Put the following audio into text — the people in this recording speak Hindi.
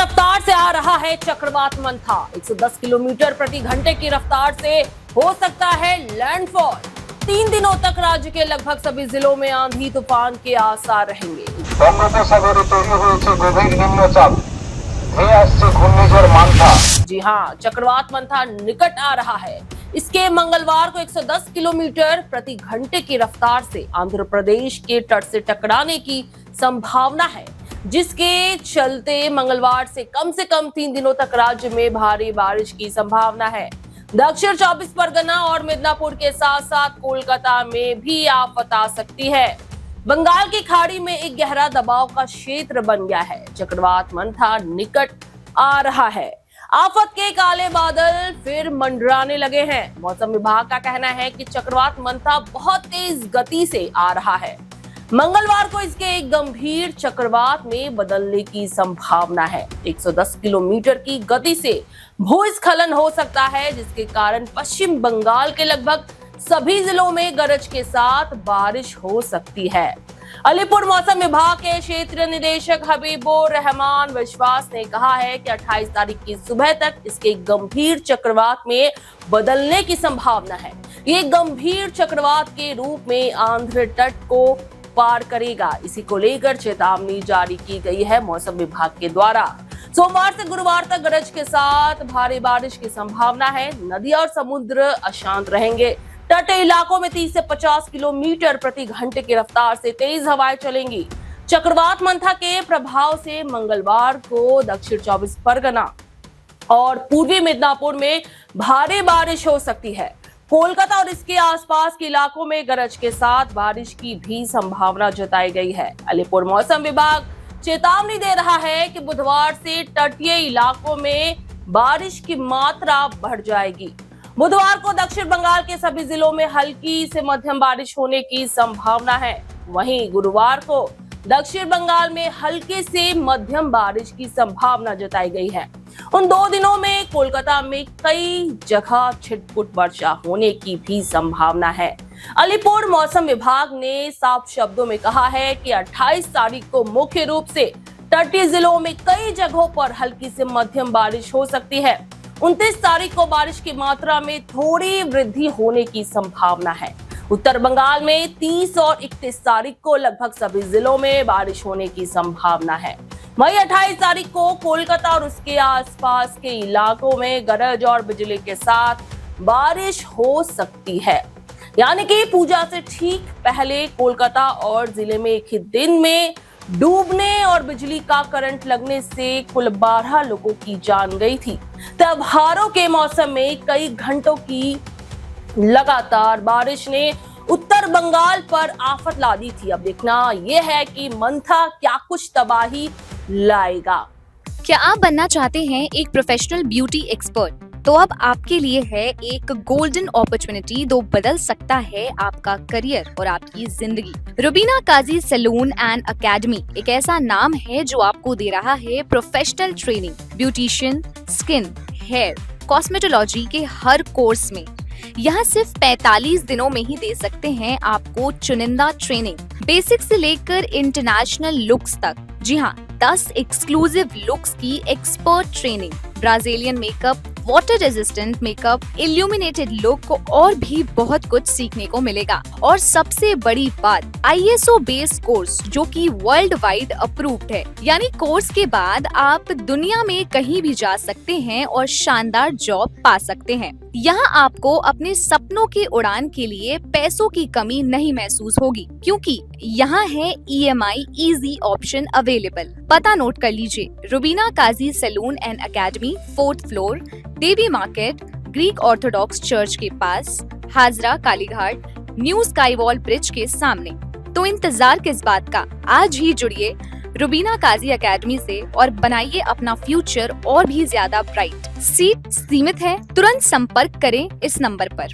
रफ्तार से आ रहा है चक्रवात मंथा। 110 किलोमीटर प्रति घंटे की रफ्तार से हो सकता है लैंडफॉल। 3 दिनों तक राज्य के लगभग सभी जिलों में आंधी तूफान के आसार रहेंगे। जी हाँ, चक्रवात मंथा निकट आ रहा है। इसके मंगलवार को 110 किलोमीटर प्रति घंटे की रफ्तार से आंध्र प्रदेश के तट से टकराने की संभावना है, जिसके चलते मंगलवार से कम 3 दिनों तक राज्य में भारी बारिश की संभावना है। दक्षिण 24 परगना और मिदनापुर के साथ साथ कोलकाता में भी आफत आ सकती है। बंगाल की खाड़ी में एक गहरा दबाव का क्षेत्र बन गया है। चक्रवात मंथा निकट आ रहा है। आफत के काले बादल फिर मंडराने लगे हैं। मौसम विभाग का कहना है कि चक्रवात मंथा बहुत तेज गति से आ रहा है। मंगलवार को इसके एक गंभीर चक्रवात में बदलने की संभावना है। 110 किलोमीटर की गति से भूस्खलन हो सकता है, जिसके कारण पश्चिम बंगाल के लगभग सभी जिलों में गरज के साथ बारिश हो सकती है। अलीपुर मौसम विभाग के क्षेत्रीय निदेशक हबीबुर रहमान विश्वास ने कहा है कि 28 तारीख की सुबह तक इसके गंभीर चक्रवात में बदलने की संभावना है। ये गंभीर चक्रवात के रूप में आंध्र तट को पार करेगा। इसी को लेकर चेतावनी जारी की गई है मौसम विभाग के द्वारा। सोमवार से गुरुवार तक गरज के साथ भारी बारिश की संभावना है। नदी और समुद्र अशांत रहेंगे। तटीय इलाकों में 30 से 50 किलोमीटर प्रति घंटे की रफ्तार से तेज हवाएं चलेंगी। चक्रवात मंथा के प्रभाव से मंगलवार को दक्षिण 24 परगना और पूर्वी मिदनापुर में भारी बारिश हो सकती है। कोलकाता और इसके आसपास के इलाकों में गरज के साथ बारिश की भी संभावना जताई गई है। अलीपुर मौसम विभाग चेतावनी दे रहा है कि बुधवार से तटीय इलाकों में बारिश की मात्रा बढ़ जाएगी। बुधवार को दक्षिण बंगाल के सभी जिलों में हल्की से मध्यम बारिश होने की संभावना है। वहीं गुरुवार को दक्षिण बंगाल में हल्के से मध्यम बारिश की संभावना जताई गई है। उन 2 दिनों में कोलकाता में कई जगह छिटपुट वर्षा होने की भी संभावना है। अलीपुर मौसम विभाग ने साफ शब्दों में कहा है कि 28 तारीख को मुख्य रूप से तटीय जिलों में कई जगहों पर हल्की से मध्यम बारिश हो सकती है। 29 तारीख को बारिश की मात्रा में थोड़ी वृद्धि होने की संभावना है। उत्तर बंगाल में 30 और 31 तारीख को लगभग सभी जिलों में बारिश होने की संभावना है। वहीं 28 तारीख को कोलकाता और उसके आसपास के इलाकों में गरज और बिजली के साथ बारिश हो सकती है। यानी कि पूजा से ठीक पहले कोलकाता और जिले में एक ही दिन में डूबने और बिजली का करंट लगने से कुल 12 लोगों की जान गई थी। त्योहारों के मौसम में कई घंटों की लगातार बारिश ने उत्तर बंगाल पर आफत ला दी थी। अब देखना यह है कि मंथा क्या कुछ तबाही लाएगा। क्या आप बनना चाहते हैं एक प्रोफेशनल ब्यूटी एक्सपर्ट? तो अब आपके लिए है एक गोल्डन अपॉर्चुनिटी जो बदल सकता है आपका करियर और आपकी जिंदगी। Rubina Kazi salon and academy एक ऐसा नाम है जो आपको दे रहा है professional training, beautician, skin, hair, cosmetology के हर कोर्स में। यहाँ सिर्फ 45 दिनों में ही दे सकते हैं आपको चुनिंदा ट्रेनिंग, बेसिक से लेकर इंटरनेशनल लुक्स तक। जी हाँ, 10 एक्सक्लूसिव लुक्स की expert training, Brazilian makeup, water resistant makeup, illuminated look और भी बहुत कुछ सीखने को मिलेगा। और सबसे बड़ी बात, ISO बेस्ड कोर्स जो कि वर्ल्ड वाइड अप्रूव्ड है। यानी कोर्स के बाद आप दुनिया में कहीं भी जा सकते हैं और शानदार जॉब पा सकते हैं। यहाँ आपको अपने सपनों की उड़ान के लिए पैसों की कमी नहीं महसूस होगी, क्योंकि यहाँ है EMI इजी ऑप्शन अवेलेबल। पता नोट कर लीजिए, Rubina Kazi salon and academy, 4th floor, Devi market, Greek Orthodox church के पास, Hazra Kalighat, new sky wall bridge के सामने। तो इंतजार किस बात का, आज ही जुड़िए रुबीना काजी एकेडमी से और बनाइए अपना फ्यूचर और भी ज्यादा ब्राइट। सीट सीमित है, तुरंत संपर्क करें इस नंबर पर।